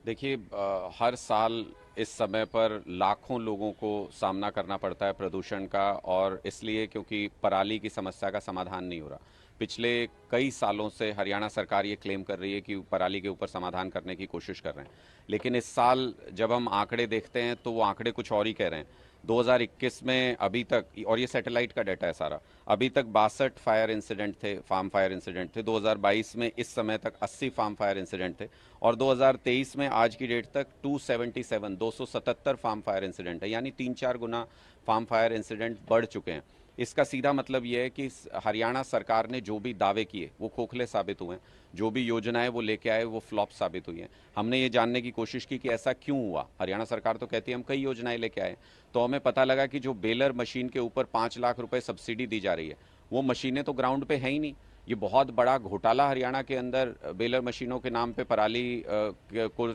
देखिए हर साल इस समय पर लाखों लोगों को सामना करना पड़ता है प्रदूषण का, और इसलिए क्योंकि पराली की समस्या का समाधान नहीं हो रहा। पिछले कई सालों से हरियाणा सरकार ये क्लेम कर रही है कि पराली के ऊपर समाधान करने की कोशिश कर रहे हैं, लेकिन इस साल जब हम आंकड़े देखते हैं तो वो आंकड़े कुछ और ही कह रहे हैं। 2021 में अभी तक, और ये सैटेलाइट का डाटा है सारा, अभी तक 62 फायर इंसिडेंट थे, फार्म फायर इंसिडेंट थे। 2022 में इस समय तक 80 फार्म फायर इंसिडेंट थे, और 2023 में आज की डेट तक 277 फार्म फायर इंसिडेंट है, यानी 3-4 गुना फार्म फायर इंसिडेंट बढ़ चुके हैं। इसका सीधा मतलब यह है कि हरियाणा सरकार ने जो भी दावे किए वो खोखले साबित हुए हैं, जो भी योजनाएं वो लेके आए वो फ्लॉप साबित हुई हैं। हमने ये जानने की कोशिश की कि ऐसा क्यों हुआ। हरियाणा सरकार तो कहती है हम कई योजनाएं लेके आए, तो हमें पता लगा कि जो बेलर मशीन के ऊपर 5 लाख रुपए सब्सिडी दी जा रही है, वो मशीनें तो ग्राउंड पे हैं ही नहीं। ये बहुत बड़ा घोटाला हरियाणा के अंदर बेलर मशीनों के नाम पे, पराली को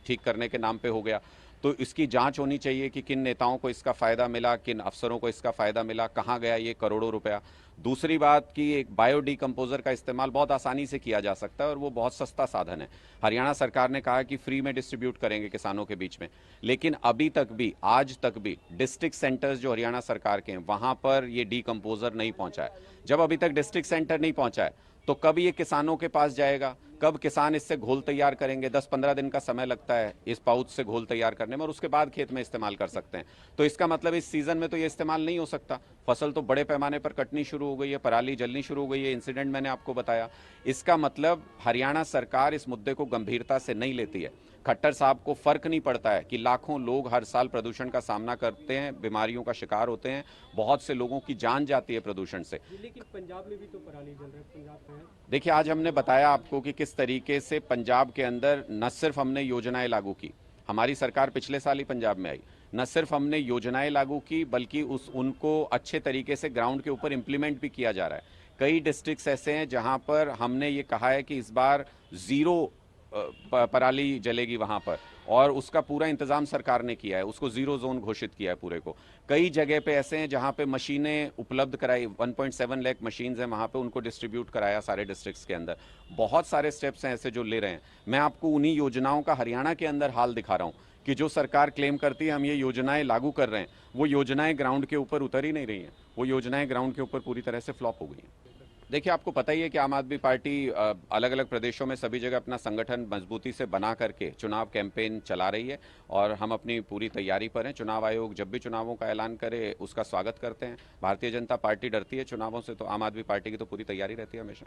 ठीक करने के नाम पे हो गया। तो इसकी जांच होनी चाहिए कि किन नेताओं को इसका फ़ायदा मिला, किन अफसरों को इसका फ़ायदा मिला, कहाँ गया ये करोड़ों रुपया। दूसरी बात कि एक बायो डिकम्पोजर का इस्तेमाल बहुत आसानी से किया जा सकता है और वो बहुत सस्ता साधन है। हरियाणा सरकार ने कहा कि फ्री में डिस्ट्रीब्यूट करेंगे किसानों के बीच में, लेकिन अभी तक भी, आज तक भी डिस्ट्रिक्ट सेंटर्स जो हरियाणा सरकार के हैं वहाँ पर ये डिकम्पोजर नहीं पहुँचा है। जब अभी तक डिस्ट्रिक्ट सेंटर नहीं पहुँचा है तो कब ये किसानों के पास जाएगा, कब किसान इससे घोल तैयार करेंगे। 10-15 दिन का समय लगता है इस पाउच से घोल तैयार करने में, और उसके बाद खेत में इस्तेमाल कर सकते हैं। तो इसका मतलब इस सीजन में तो ये इस्तेमाल नहीं हो सकता। फसल तो बड़े पैमाने पर कटनी शुरू हो गई है, पराली जलनी शुरू हो गई है, इंसिडेंट मैंने आपको बताया। इसका मतलब हरियाणा सरकार इस मुद्दे को गंभीरता से नहीं लेती है। खट्टर साहब को फर्क नहीं पड़ता है कि लाखों लोग हर साल प्रदूषण का सामना करते हैं, बीमारियों का शिकार होते हैं, बहुत से लोगों की जान जाती है प्रदूषण से। लेकिन पंजाब में भी तो पराली जल रहा है, पंजाब में है। देखिए, आज हमने बताया आपको कि किस तरीके से पंजाब के अंदर न सिर्फ हमने योजनाएं लागू की, हमारी सरकार पिछले साल ही पंजाब में आई, न सिर्फ हमने योजनाएं लागू की बल्कि उनको अच्छे तरीके से ग्राउंड के ऊपर इम्प्लीमेंट भी किया जा रहा है। कई डिस्ट्रिक्ट्स ऐसे हैं जहां पर हमने ये कहा है कि इस बार ज़ीरो पराली जलेगी वहां पर, और उसका पूरा इंतजाम सरकार ने किया है, उसको जीरो जोन घोषित किया है पूरे को। कई जगह पे ऐसे हैं जहां पे मशीनें उपलब्ध कराई, 1.7 लाख मशीन्स हैं वहां पे, उनको डिस्ट्रीब्यूट कराया सारे डिस्ट्रिक्ट्स के अंदर। बहुत सारे स्टेप्स हैं ऐसे जो ले रहे हैं। मैं आपको उन्हीं योजनाओं का हरियाणा के अंदर हाल दिखा रहा हूँ कि जो सरकार क्लेम करती है हम ये योजनाएं लागू कर रहे हैं, वो योजनाएं ग्राउंड के ऊपर उतर ही नहीं रही हैं। वो योजनाएं ग्राउंड के ऊपर पूरी तरह से फ्लॉप हो गई हैं। देखिए, आपको पता ही है कि आम आदमी पार्टी अलग अलग प्रदेशों में सभी जगह अपना संगठन मजबूती से बना करके चुनाव कैंपेन चला रही है, और हम अपनी पूरी तैयारी पर हैं। चुनाव आयोग जब भी चुनावों का ऐलान करे उसका स्वागत करते हैं। भारतीय जनता पार्टी डरती है चुनावों से, तो आम आदमी पार्टी की तो पूरी तैयारी रहती है हमेशा।